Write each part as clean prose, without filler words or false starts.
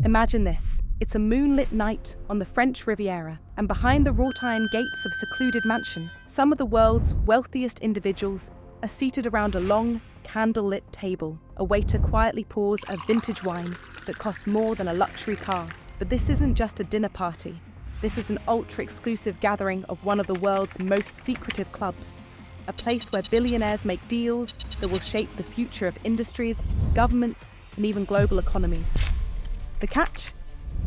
Imagine this. It's a moonlit night on the French Riviera, and behind the wrought-iron gates of a secluded mansion, some of the world's wealthiest individuals are seated around a long, candle-lit table. A waiter quietly pours a vintage wine that costs more than a luxury car. But this isn't just a dinner party. This is an ultra-exclusive gathering of one of the world's most secretive clubs. A place where billionaires make deals that will shape the future of industries, governments, and even global economies. The catch?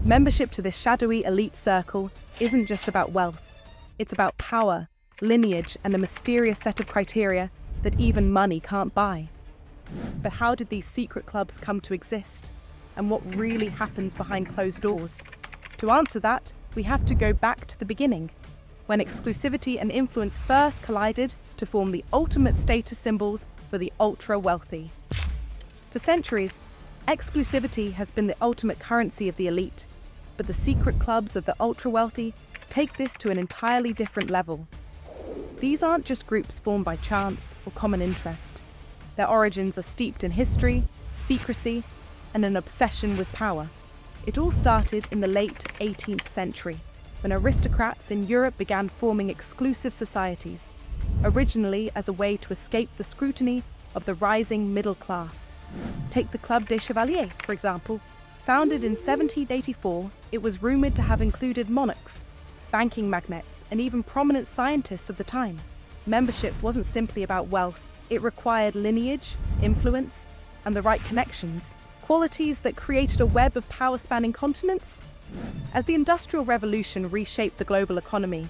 Membership to this shadowy elite circle isn't just about wealth. It's about power, lineage, and a mysterious set of criteria that even money can't buy. But how did these secret clubs come to exist? And what really happens behind closed doors? To answer that, we have to go back to the beginning, when exclusivity and influence first collided to form the ultimate status symbols for the ultra-wealthy. For centuries, exclusivity has been the ultimate currency of the elite, but the secret clubs of the ultra-wealthy take this to an entirely different level. These aren't just groups formed by chance or common interest. Their origins are steeped in history, secrecy, and an obsession with power. It all started in the late 18th century, when aristocrats in Europe began forming exclusive societies, originally as a way to escape the scrutiny of the rising middle class. Take the Club des Chevaliers, for example. Founded in 1784, it was rumored to have included monarchs, banking magnates, and even prominent scientists of the time. Membership wasn't simply about wealth. It required lineage, influence, and the right connections, qualities that created a web of power spanning continents. As the Industrial Revolution reshaped the global economy,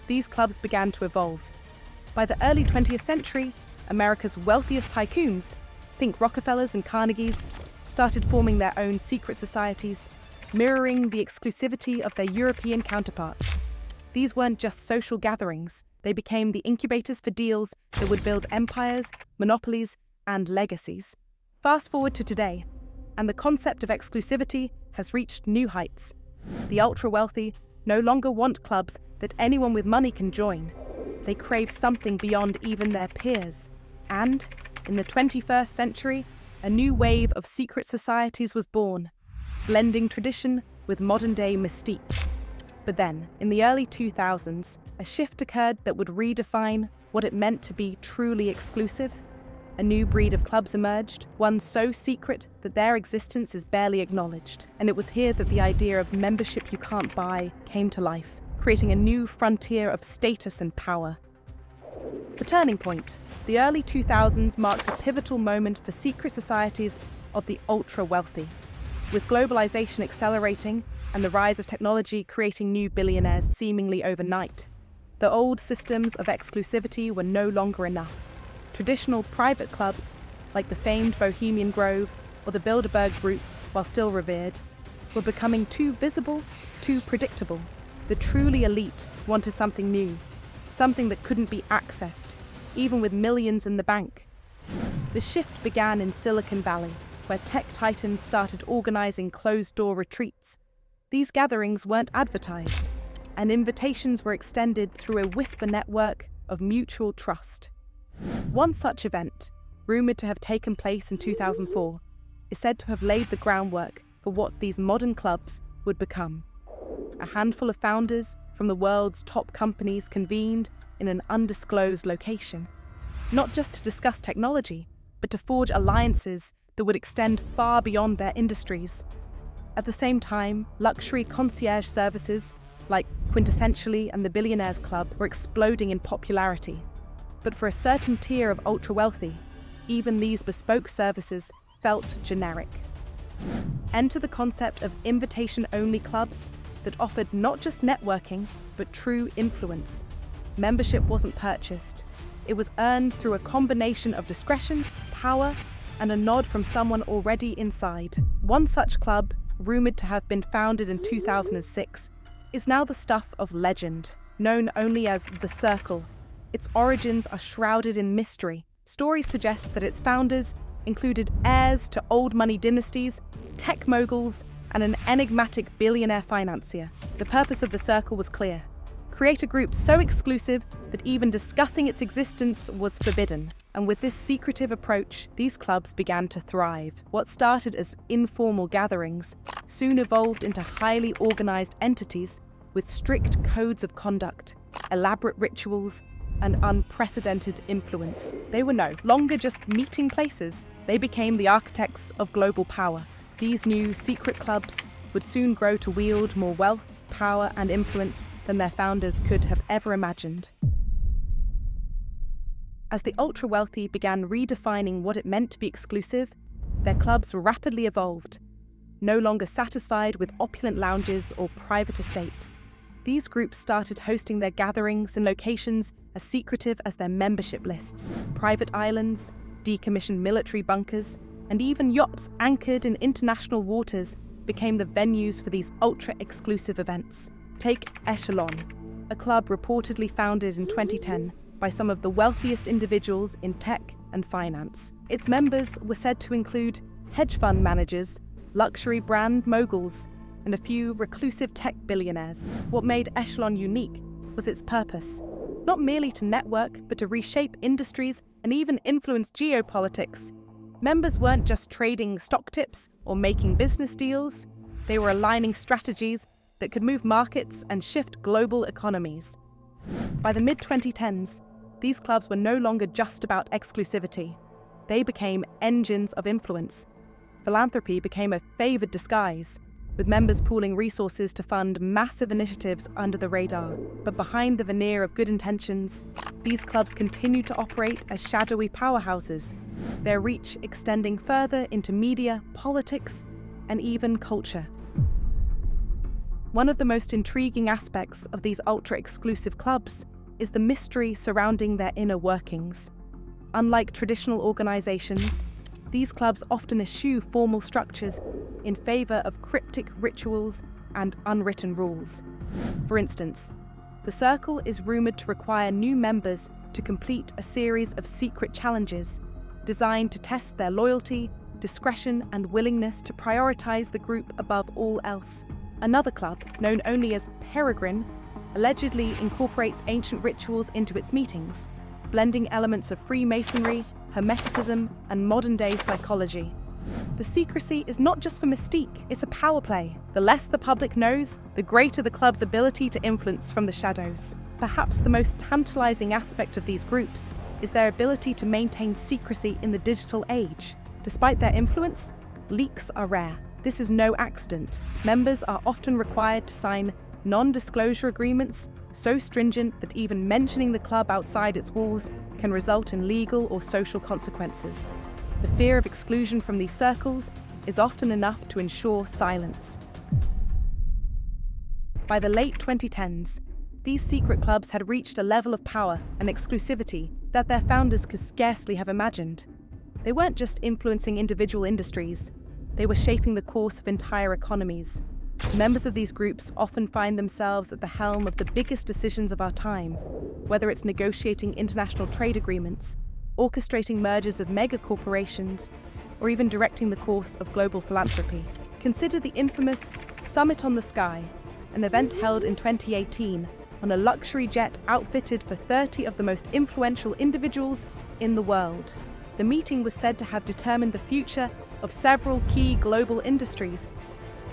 these clubs began to evolve. By the early 20th century, America's wealthiest tycoons, think Rockefellers and Carnegies, started forming their own secret societies, mirroring the exclusivity of their European counterparts. These weren't just social gatherings, they became the incubators for deals that would build empires, monopolies, and legacies. Fast forward to today, and the concept of exclusivity has reached new heights. The ultra-wealthy no longer want clubs that anyone with money can join. They crave something beyond even their peers. And, in the 21st century, a new wave of secret societies was born, blending tradition with modern-day mystique. But then, in the early 2000s, a shift occurred that would redefine what it meant to be truly exclusive. A new breed of clubs emerged, one so secret that their existence is barely acknowledged. And it was here that the idea of membership you can't buy came to life, creating a new frontier of status and power. The turning point. The early 2000s marked a pivotal moment for secret societies of the ultra-wealthy. With globalization accelerating and the rise of technology creating new billionaires seemingly overnight, the old systems of exclusivity were no longer enough. Traditional private clubs, like the famed Bohemian Grove or the Bilderberg Group, while still revered, were becoming too visible, too predictable. The truly elite wanted something new, something that couldn't be accessed, even with millions in the bank. The shift began in Silicon Valley, where tech titans started organizing closed-door retreats. These gatherings weren't advertised, and invitations were extended through a whisper network of mutual trust. One such event, rumored to have taken place in 2004, is said to have laid the groundwork for what these modern clubs would become. A handful of founders from the world's top companies convened in an undisclosed location, not just to discuss technology, but to forge alliances that would extend far beyond their industries. At the same time, luxury concierge services like Quintessentially and the Billionaires Club were exploding in popularity. But for a certain tier of ultra-wealthy, even these bespoke services felt generic. Enter the concept of invitation-only clubs that offered not just networking, but true influence. Membership wasn't purchased. It was earned through a combination of discretion, power, and a nod from someone already inside. One such club, rumored to have been founded in 2006, is now the stuff of legend, known only as The Circle. Its origins are shrouded in mystery. Stories suggest that its founders included heirs to old money dynasties, tech moguls, and an enigmatic billionaire financier. The purpose of The Circle was clear: create a group so exclusive that even discussing its existence was forbidden. And with this secretive approach, these clubs began to thrive. What started as informal gatherings soon evolved into highly organized entities with strict codes of conduct, elaborate rituals, and unprecedented influence. They were no longer just meeting places. They became the architects of global power. These new secret clubs would soon grow to wield more wealth, power, and influence than their founders could have ever imagined. As the ultra-wealthy began redefining what it meant to be exclusive, their clubs rapidly evolved. No longer satisfied with opulent lounges or private estates, these groups started hosting their gatherings in locations as secretive as their membership lists. Private islands, decommissioned military bunkers, and even yachts anchored in international waters became the venues for these ultra-exclusive events. Take Echelon, a club reportedly founded in 2010 by some of the wealthiest individuals in tech and finance. Its members were said to include hedge fund managers, luxury brand moguls, and a few reclusive tech billionaires. What made Echelon unique was its purpose, not merely to network, but to reshape industries and even influence geopolitics. Members weren't just trading stock tips or making business deals, they were aligning strategies that could move markets and shift global economies. By the mid-2010s, these clubs were no longer just about exclusivity. They became engines of influence. Philanthropy became a favored disguise, with members pooling resources to fund massive initiatives under the radar. But behind the veneer of good intentions, these clubs continue to operate as shadowy powerhouses, their reach extending further into media, politics, and even culture. One of the most intriguing aspects of these ultra-exclusive clubs is the mystery surrounding their inner workings. Unlike traditional organizations, these clubs often eschew formal structures in favor of cryptic rituals and unwritten rules. For instance, the Circle is rumored to require new members to complete a series of secret challenges designed to test their loyalty, discretion, and willingness to prioritize the group above all else. Another club, known only as Peregrine, allegedly incorporates ancient rituals into its meetings, blending elements of Freemasonry, Hermeticism, and modern-day psychology. The secrecy is not just for mystique, it's a power play. The less the public knows, the greater the club's ability to influence from the shadows. Perhaps the most tantalizing aspect of these groups is their ability to maintain secrecy in the digital age. Despite their influence, leaks are rare. This is no accident. Members are often required to sign non-disclosure agreements so stringent that even mentioning the club outside its walls can result in legal or social consequences. The fear of exclusion from these circles is often enough to ensure silence. By the late 2010s, these secret clubs had reached a level of power and exclusivity that their founders could scarcely have imagined. They weren't just influencing individual industries, they were shaping the course of entire economies. Members of these groups often find themselves at the helm of the biggest decisions of our time, whether it's negotiating international trade agreements, orchestrating mergers of mega corporations, or even directing the course of global philanthropy. Consider the infamous Summit on the Sky, an event held in 2018 on a luxury jet outfitted for 30 of the most influential individuals in the world. The meeting was said to have determined the future of several key global industries,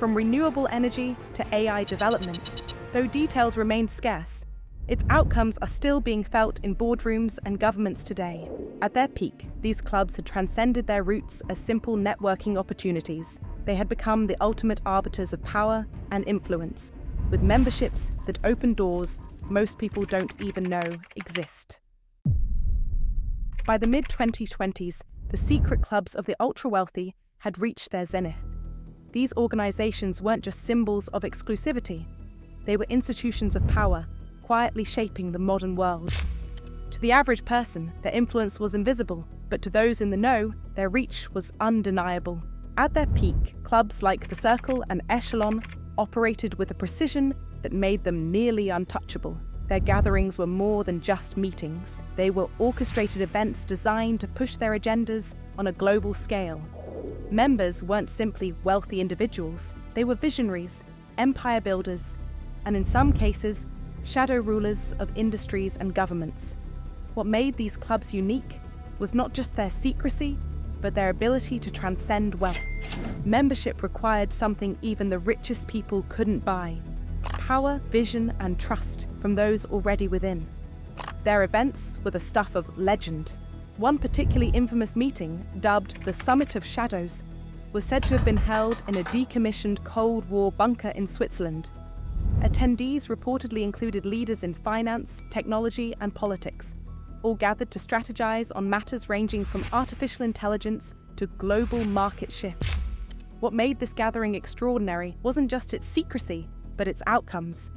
from renewable energy to AI development. Though details remain scarce, its outcomes are still being felt in boardrooms and governments today. At their peak, these clubs had transcended their roots as simple networking opportunities. They had become the ultimate arbiters of power and influence, with memberships that open doors most people don't even know exist. By the mid-2020s, the secret clubs of the ultra-wealthy had reached their zenith. These organizations weren't just symbols of exclusivity, they were institutions of power, quietly shaping the modern world. To the average person, their influence was invisible, but to those in the know, their reach was undeniable. At their peak, clubs like the Circle and Echelon operated with a precision that made them nearly untouchable. Their gatherings were more than just meetings. They were orchestrated events designed to push their agendas on a global scale. Members weren't simply wealthy individuals, they were visionaries, empire builders, and in some cases, shadow rulers of industries and governments. What made these clubs unique was not just their secrecy, but their ability to transcend wealth. Membership required something even the richest people couldn't buy: power, vision, and trust from those already within. Their events were the stuff of legend. One particularly infamous meeting, dubbed the Summit of Shadows, was said to have been held in a decommissioned Cold War bunker in Switzerland. Attendees reportedly included leaders in finance, technology, and politics, all gathered to strategize on matters ranging from artificial intelligence to global market shifts. What made this gathering extraordinary wasn't just its secrecy, but its outcomes.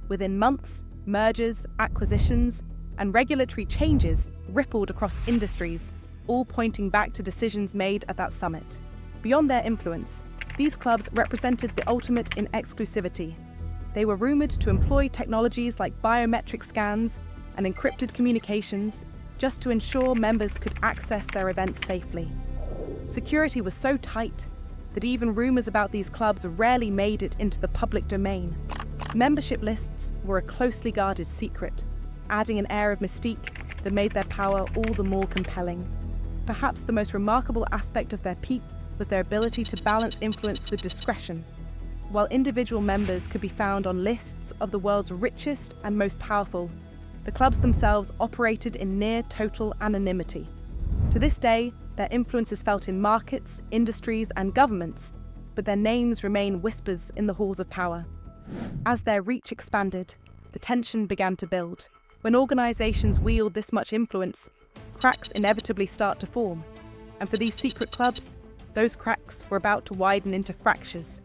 Within months, mergers, acquisitions, and regulatory changes rippled across industries, all pointing back to decisions made at that summit. Beyond their influence, these clubs represented the ultimate in exclusivity. They were rumored to employ technologies like biometric scans and encrypted communications just to ensure members could access their events safely. Security was so tight that even rumors about these clubs rarely made it into the public domain. Membership lists were a closely guarded secret, adding an air of mystique that made their power all the more compelling. Perhaps the most remarkable aspect of their peak was their ability to balance influence with discretion. While individual members could be found on lists of the world's richest and most powerful, the clubs themselves operated in near total anonymity. To this day, their influence is felt in markets, industries, and governments, but their names remain whispers in the halls of power. As their reach expanded, the tension began to build. When organizations wield this much influence, cracks inevitably start to form. And for these secret clubs, those cracks were about to widen into fractures.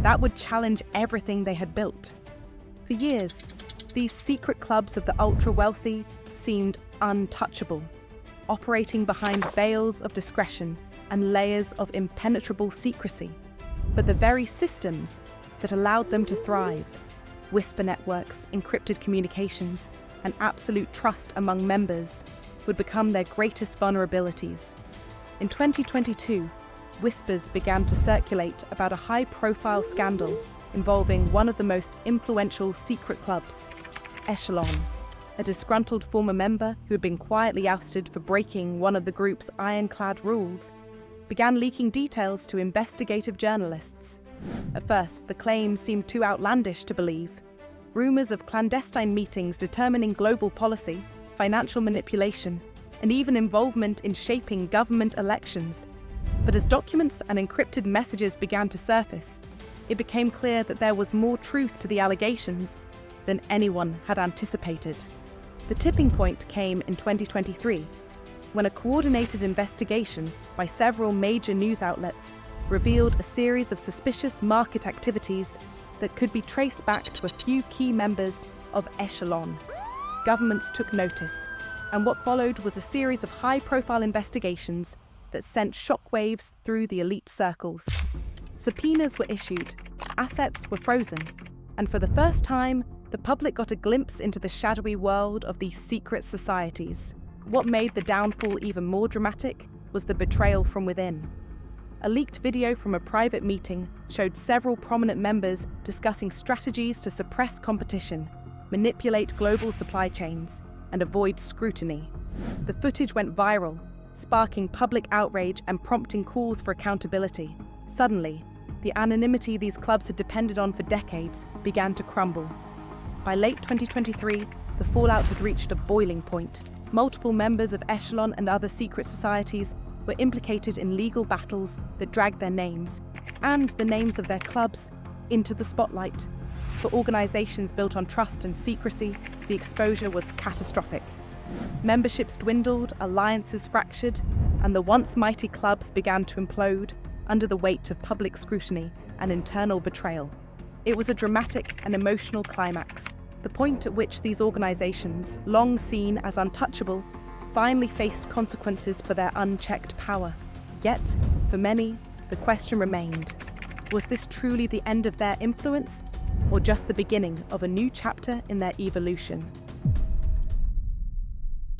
That would challenge everything they had built. For years, these secret clubs of the ultra-wealthy seemed untouchable, operating behind veils of discretion and layers of impenetrable secrecy. But the very systems that allowed them to thrive, whisper networks, encrypted communications, and absolute trust among members, would become their greatest vulnerabilities. In 2022, whispers began to circulate about a high-profile scandal involving one of the most influential secret clubs, Echelon. A disgruntled former member who had been quietly ousted for breaking one of the group's ironclad rules began leaking details to investigative journalists. At first, the claims seemed too outlandish to believe. Rumors of clandestine meetings determining global policy, financial manipulation, and even involvement in shaping government elections. But as documents and encrypted messages began to surface, it became clear that there was more truth to the allegations than anyone had anticipated. The tipping point came in 2023, when a coordinated investigation by several major news outlets revealed a series of suspicious market activities that could be traced back to a few key members of Echelon. Governments took notice, and what followed was a series of high-profile investigations that sent shockwaves through the elite circles. Subpoenas were issued, assets were frozen, and for the first time, the public got a glimpse into the shadowy world of these secret societies. What made the downfall even more dramatic was the betrayal from within. A leaked video from a private meeting showed several prominent members discussing strategies to suppress competition, manipulate global supply chains, and avoid scrutiny. The footage went viral, sparking public outrage and prompting calls for accountability. Suddenly, the anonymity these clubs had depended on for decades began to crumble. By late 2023, the fallout had reached a boiling point. Multiple members of Echelon and other secret societies were implicated in legal battles that dragged their names, and the names of their clubs, into the spotlight. For organizations built on trust and secrecy, the exposure was catastrophic. Memberships dwindled, alliances fractured, and the once mighty clubs began to implode under the weight of public scrutiny and internal betrayal. It was a dramatic and emotional climax, the point at which these organizations, long seen as untouchable, finally faced consequences for their unchecked power. Yet, for many, the question remained: was this truly the end of their influence, or just the beginning of a new chapter in their evolution?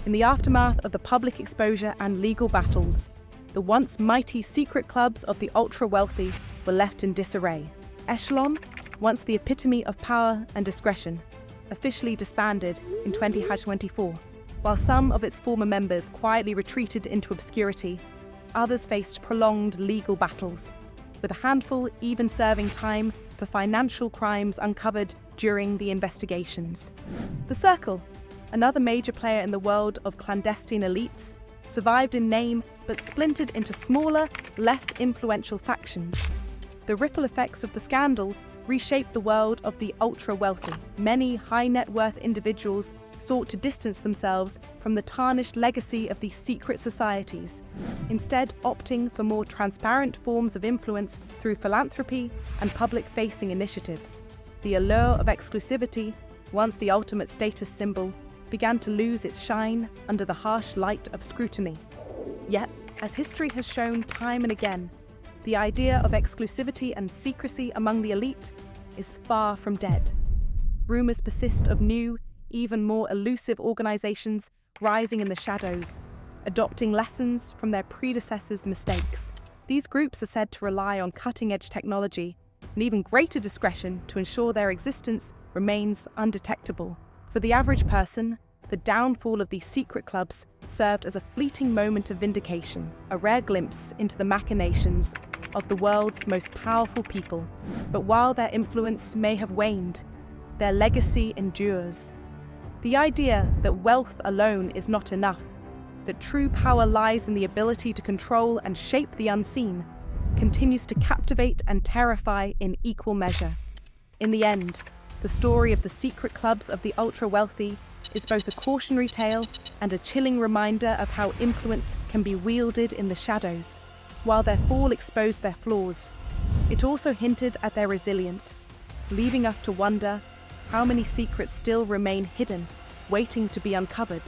In the aftermath of the public exposure and legal battles, the once mighty secret clubs of the ultra-wealthy were left in disarray. Echelon, once the epitome of power and discretion, officially disbanded in 2024. While some of its former members quietly retreated into obscurity, others faced prolonged legal battles, with a handful even serving time for financial crimes uncovered during the investigations. The Circle, another major player in the world of clandestine elites, survived in name but splintered into smaller, less influential factions. The ripple effects of the scandal reshaped the world of the ultra-wealthy. Many high-net-worth individuals sought to distance themselves from the tarnished legacy of these secret societies, instead opting for more transparent forms of influence through philanthropy and public-facing initiatives. The allure of exclusivity, once the ultimate status symbol, began to lose its shine under the harsh light of scrutiny. Yet, as history has shown time and again, the idea of exclusivity and secrecy among the elite is far from dead. Rumors persist of new, even more elusive organizations rising in the shadows, adopting lessons from their predecessors' mistakes. These groups are said to rely on cutting-edge technology and even greater discretion to ensure their existence remains undetectable. For the average person, the downfall of these secret clubs served as a fleeting moment of vindication, a rare glimpse into the machinations of the world's most powerful people. But while their influence may have waned, their legacy endures. The idea that wealth alone is not enough, that true power lies in the ability to control and shape the unseen, continues to captivate and terrify in equal measure. In the end, the story of the secret clubs of the ultra-wealthy is both a cautionary tale and a chilling reminder of how influence can be wielded in the shadows. While their fall exposed their flaws, it also hinted at their resilience, leaving us to wonder how many secrets still remain hidden, waiting to be uncovered.